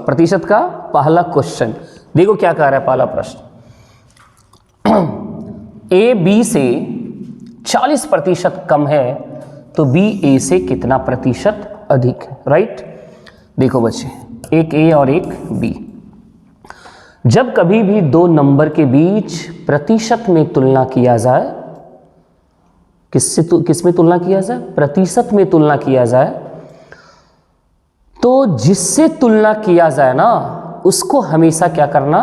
प्रतिशत का पहला क्वेश्चन देखो क्या कह रहा है पहला प्रश्न। ए बी से 40% कम है तो बी ए से कितना प्रतिशत अधिक है, राइट। देखो बच्चे, एक ए और एक बी, जब कभी भी दो नंबर के बीच प्रतिशत में तुलना किया जाए, किस में तुलना किया जाए, प्रतिशत में तुलना किया जाए, तो जिससे तुलना किया जाए ना उसको हमेशा क्या करना,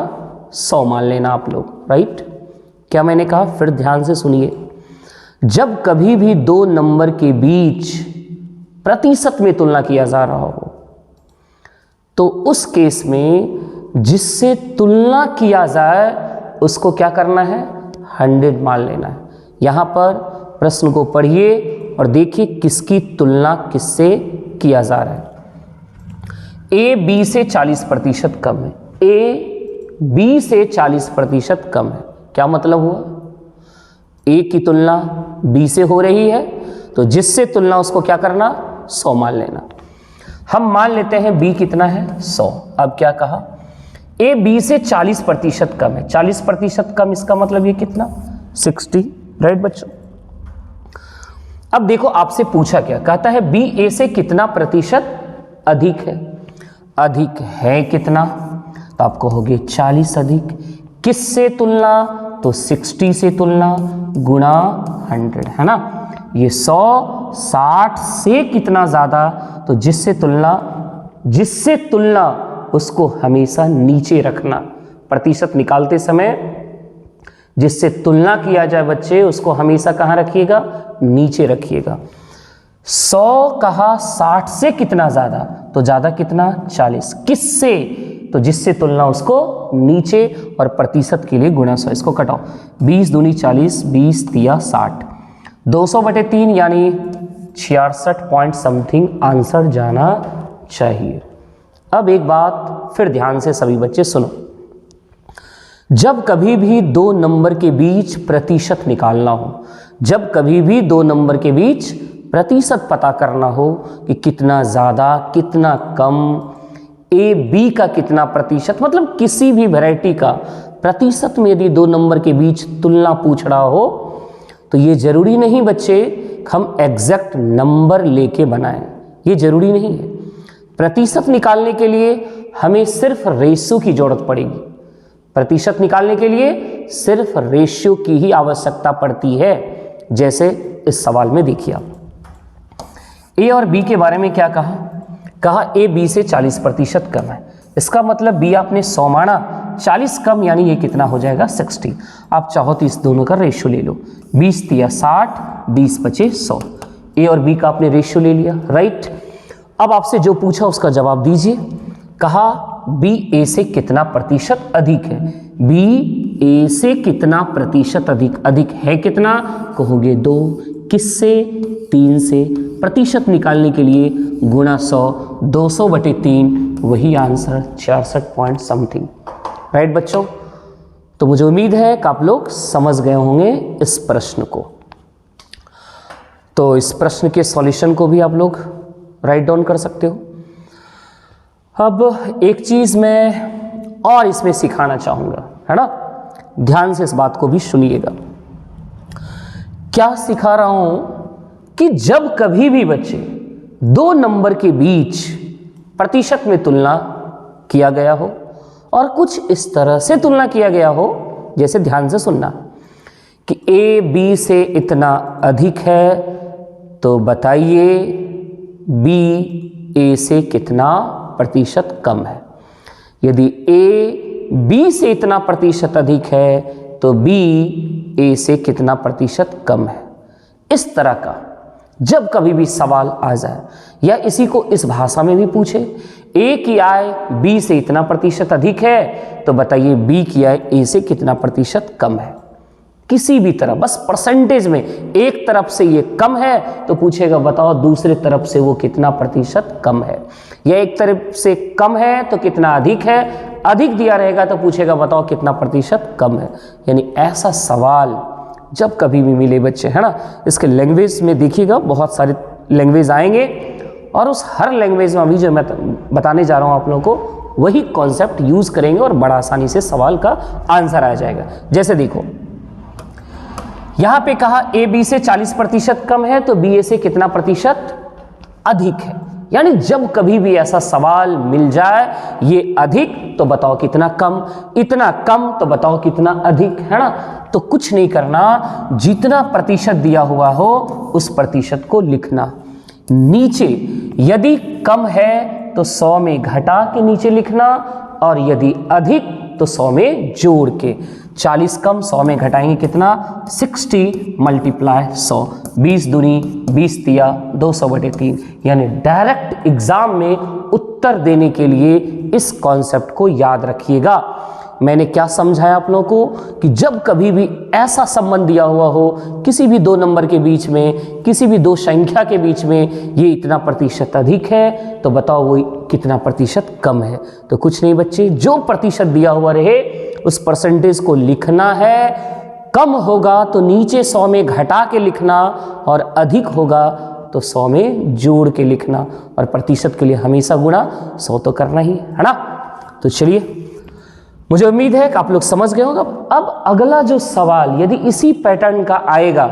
100 मान लेना आप लोग, राइट। क्या मैंने कहा, फिर ध्यान से सुनिए। जब कभी भी दो नंबर के बीच प्रतिशत में तुलना किया जा रहा हो तो उस केस में जिससे तुलना किया जाए उसको क्या करना है, 100 मान लेना है। यहां पर प्रश्न को पढ़िए और देखिए किसकी तुलना किससे किया जा रहा है। ए बी से 40% कम है, ए बी से 40% कम है, क्या मतलब हुआ, ए की तुलना बी से हो रही है तो जिससे तुलना उसको क्या करना, 100 मान लेना। हम मान लेते हैं बी कितना है, 100। अब क्या कहा, ए बी से 40% कम है, 40% कम, इसका मतलब ये कितना, 60, राइट बच्चों। अब देखो आपसे पूछा क्या, कहता है बी ए से कितना प्रतिशत अधिक है, अधिक है कितना, तो आप कहोगे 40 अधिक, किससे तुलना, तो 60 से तुलना गुणा 100, है ना। ये 100 60 से कितना ज़्यादा, तो जिससे तुलना उसको हमेशा नीचे रखना। प्रतिशत निकालते समय जिससे तुलना किया जाए बच्चे उसको हमेशा कहाँ रखिएगा, नीचे रखिएगा। 100 कहा 60 से कितना ज़्यादा, तो ज़्यादा कितना, 40, किससे, तो जिससे तुलना उसको नीचे, और प्रतिशत के लिए गुणा 100, इसको कटाओ, 20 दूनी 40, 20 तिया 60, 200/3 यानी 66 पॉइंट समथिंग आंसर जाना चाहिए। अब एक बात फिर ध्यान से सभी बच्चे सुनो, जब कभी भी दो नंबर के बीच प्रतिशत निकालना हो, जब कभी भी दो नंबर के बीच प्रतिशत पता करना हो कि कितना ज़्यादा कितना कम, ए बी का कितना प्रतिशत, मतलब किसी भी वैरायटी का प्रतिशत में यदि दो नंबर के बीच तुलना पूछ रहा हो तो ये जरूरी नहीं बच्चे हम एग्जैक्ट नंबर लेके बनाएं, ये जरूरी नहीं है। प्रतिशत निकालने के लिए हमें सिर्फ रेशियो की जरूरत पड़ेगी, प्रतिशत निकालने के लिए सिर्फ रेशियो की ही आवश्यकता पड़ती है। जैसे इस सवाल में देखिए आप, ए और बी के बारे में क्या कहा ए बी से 40% कम है, इसका मतलब बी आपने 100 माना, 40 कम यानी ये कितना हो जाएगा, 60। आप चाहो तो इस दोनों का रेशियो ले लो, 20 तिया 60, 20 बचे 100। ए और बी का आपने रेशियो ले लिया, राइट। अब आपसे जो पूछा उसका जवाब दीजिए। कहा बी ए से कितना प्रतिशत अधिक है, बी ए से कितना प्रतिशत अधिक, अधिक है कितना, कहोगे 2, किससे, 3 से, प्रतिशत निकालने के लिए गुणा 100, 200/3 वही आंसर 66 पॉइंट समथिंग, राइट बच्चों। तो मुझे उम्मीद है कि आप लोग समझ गए होंगे इस प्रश्न को। तो इस प्रश्न के सॉल्यूशन को भी आप लोग राइट डाउन कर सकते हो। अब एक चीज मैं और इसमें सिखाना चाहूंगा, है ना, ध्यान से इस बात को भी सुनिएगा। क्या सिखा रहा हूं कि जब कभी भी बच्चे दो नंबर के बीच प्रतिशत में तुलना किया गया हो और कुछ इस तरह से तुलना किया गया हो, जैसे ध्यान से सुनना कि ए बी से इतना अधिक है तो बताइए बी ए से कितना प्रतिशत कम है। यदि ए बी से इतना प्रतिशत अधिक है तो बी ए से कितना प्रतिशत कम है। इस तरह का जब कभी भी सवाल आ जाए या इसी को इस भाषा में भी पूछे, ए की आय बी से इतना प्रतिशत अधिक है तो बताइए बी की आय ए से कितना प्रतिशत कम है। किसी भी तरह बस परसेंटेज में एक तरफ से ये कम है तो पूछेगा बताओ दूसरे तरफ से वो कितना प्रतिशत कम है, या एक तरफ से कम है तो कितना अधिक है, अधिक दिया रहेगा तो पूछेगा बताओ कितना प्रतिशत कम है। यानी ऐसा सवाल जब कभी भी मिले बच्चे, है ना, इसके लैंग्वेज में देखिएगा बहुत सारे लैंग्वेज आएंगे और उस हर लैंग्वेज में अभी जो मैं बताने जा रहा हूँ आप लोगों को वही कॉन्सेप्ट यूज करेंगे और बड़ा आसानी से सवाल का आंसर आ जाएगा। जैसे देखो यहां पे कहा ए बी से 40% कम है तो बी ए से कितना प्रतिशत अधिक है। यानी जब कभी भी ऐसा सवाल मिल जाए ये अधिक तो बताओ कितना कम, इतना कम तो बताओ कितना अधिक, है ना। तो कुछ नहीं करना, जितना प्रतिशत दिया हुआ हो उस प्रतिशत को लिखना। नीचे यदि कम है तो 100 में घटा के नीचे लिखना, और यदि अधिक तो 100 में जोड़ के। 40 कम 100 में घटाएंगे कितना, 60 मल्टीप्लाई 100, 20 दूनी 20 तिया 200/3। यानी डायरेक्ट एग्जाम में उत्तर देने के लिए इस कॉन्सेप्ट को याद रखिएगा। मैंने क्या समझाया आप लोगों को कि जब कभी भी ऐसा संबंध दिया हुआ हो किसी भी दो नंबर के बीच में, किसी भी दो संख्या के बीच में, ये इतना प्रतिशत अधिक है तो बताओ वो कितना प्रतिशत कम है। तो कुछ नहीं बच्चे, जो प्रतिशत दिया हुआ रहे उस परसेंटेज को लिखना है। कम होगा तो नीचे 100 में घटा के लिखना, और अधिक होगा तो 100 में जोड़ के लिखना, और प्रतिशत के लिए हमेशा गुणा 100 तो करना ही है ना। तो चलिए, मुझे उम्मीद है कि आप लोग समझ गए होंगे। अब अगला जो सवाल यदि इसी पैटर्न का आएगा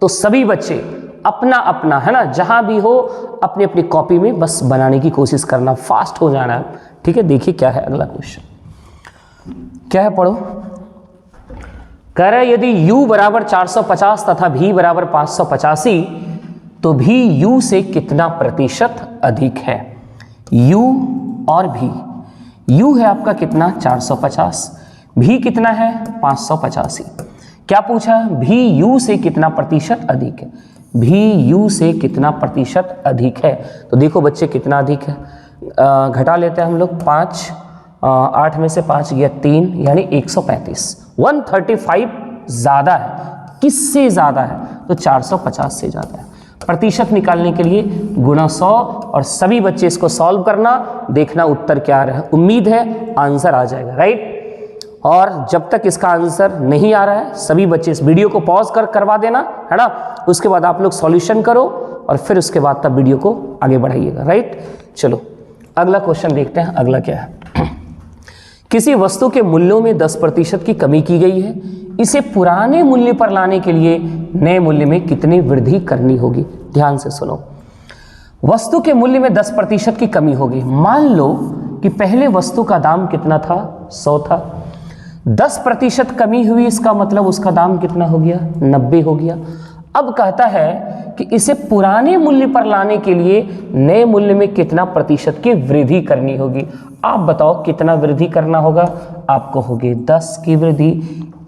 तो सभी बच्चे अपना अपना, है ना, जहां भी हो अपनी अपनी कॉपी में बस बनाने की कोशिश करना, फास्ट हो जाना है, ठीक है। देखिए क्या है अगला क्वेश्चन, क्या है, पढ़ो। कह रहा है यदि u बराबर 450 तथा v बराबर 585 तो भी u से कितना प्रतिशत अधिक है। u और v, u है आपका कितना 450, v कितना है 585। क्या पूछा, भी u से कितना प्रतिशत अधिक है, भी u से कितना प्रतिशत अधिक है। तो देखो बच्चे कितना अधिक है, घटा लेते हैं हम लोग। 5 8 में से 5 गया 3, यानी 135। 135 ज़्यादा है, किससे ज़्यादा है, तो 450 से ज़्यादा है। प्रतिशत निकालने के लिए गुणा 100, और सभी बच्चे इसको सॉल्व करना, देखना उत्तर क्या आ रहा है। उम्मीद है आंसर आ जाएगा, राइट। और जब तक इसका आंसर नहीं आ रहा है सभी बच्चे इस वीडियो को पॉज करवा देना, है ना। उसके बाद आप लोग सॉल्यूशन करो और फिर उसके बाद तब वीडियो को आगे बढ़ाइएगा, राइट। चलो अगला क्वेश्चन देखते हैं, अगला क्या है। किसी वस्तु के मूल्यों में 10% की कमी की गई है, इसे पुराने मूल्य पर लाने के लिए नए मूल्य में कितनी वृद्धि करनी होगी। ध्यान से सुनो, वस्तु के मूल्य में 10% की कमी होगी। मान लो कि पहले वस्तु का दाम कितना था, 100 था, 10% कमी हुई, इसका मतलब उसका दाम कितना हो गया, 90 हो गया। अब कहता है कि इसे पुराने मूल्य पर लाने के लिए नए मूल्य में कितना प्रतिशत की वृद्धि करनी होगी। आप बताओ कितना वृद्धि करना होगा, आपको होगी 10 की वृद्धि,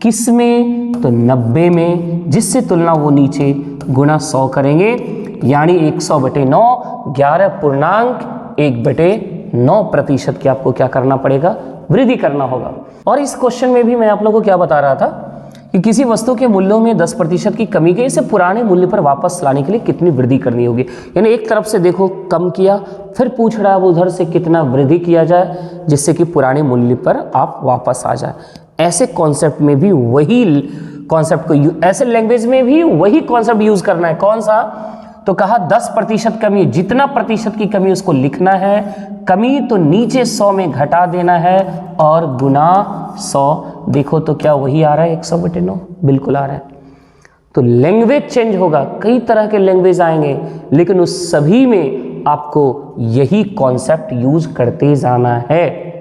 किस में, तो 90 में, जिससे तुलना वो नीचे गुणा 100 करेंगे, यानी 100/9, 11.1/9% की आपको क्या करना पड़ेगा, वृद्धि करना होगा। और इस क्वेश्चन में भी मैं आप लोगों को क्या बता रहा था कि किसी वस्तु के मूल्यों में 10% की कमी गई, इसे पुराने मूल्य पर वापस लाने के लिए कितनी वृद्धि करनी होगी। यानी एक तरफ से देखो कम किया, फिर पूछ रहा है उधर से कितना वृद्धि किया जाए जिससे कि पुराने मूल्य पर आप वापस आ जाए। ऐसे कॉन्सेप्ट में भी वही कॉन्सेप्ट को, ऐसे लैंग्वेज में भी वही कॉन्सेप्ट यूज करना है। कौन सा, तो कहा 10% कमी, जितना प्रतिशत की कमी उसको लिखना है, कमी तो नीचे 100 में घटा देना है और गुना 100। देखो तो क्या वही आ रहा है 100/9, बिल्कुल आ रहा है। तो लैंग्वेज चेंज होगा, कई तरह के लैंग्वेज आएंगे, लेकिन उस सभी में आपको यही कॉन्सेप्ट यूज करते जाना है।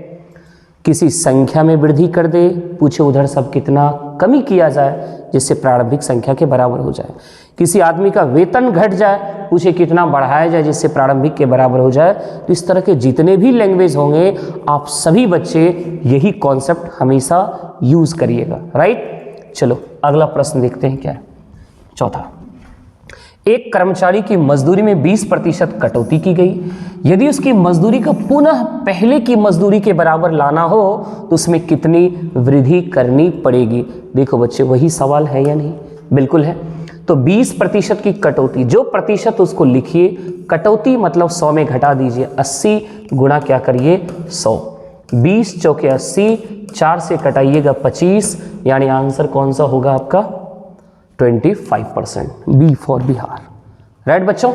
किसी संख्या में वृद्धि कर दे, पूछे उधर सब कितना कमी किया जाए जिससे प्रारंभिक संख्या के बराबर हो जाए। किसी आदमी का वेतन घट जाए, पूछे कितना बढ़ाया जाए जिससे प्रारंभिक के बराबर हो जाए। तो इस तरह के जितने भी लैंग्वेज होंगे आप सभी बच्चे यही कॉन्सेप्ट हमेशा यूज करिएगा, राइट। चलो अगला प्रश्न देखते हैं क्या है, चौथा। एक कर्मचारी की मजदूरी में 20% कटौती की गई, यदि उसकी मजदूरी को पुनः पहले की मजदूरी के बराबर लाना हो तो उसमें कितनी वृद्धि करनी पड़ेगी। देखो बच्चे वही सवाल है या नहीं, बिल्कुल है। तो 20% की कटौती, जो प्रतिशत उसको लिखिए, कटौती मतलब 100 में घटा दीजिए, 80 गुणा क्या करिए 100, 20 चौके 80, 4 से कटाइएगा 25, यानी आंसर कौन सा होगा आपका 25%, बी फॉर बिहार, राइट बच्चों।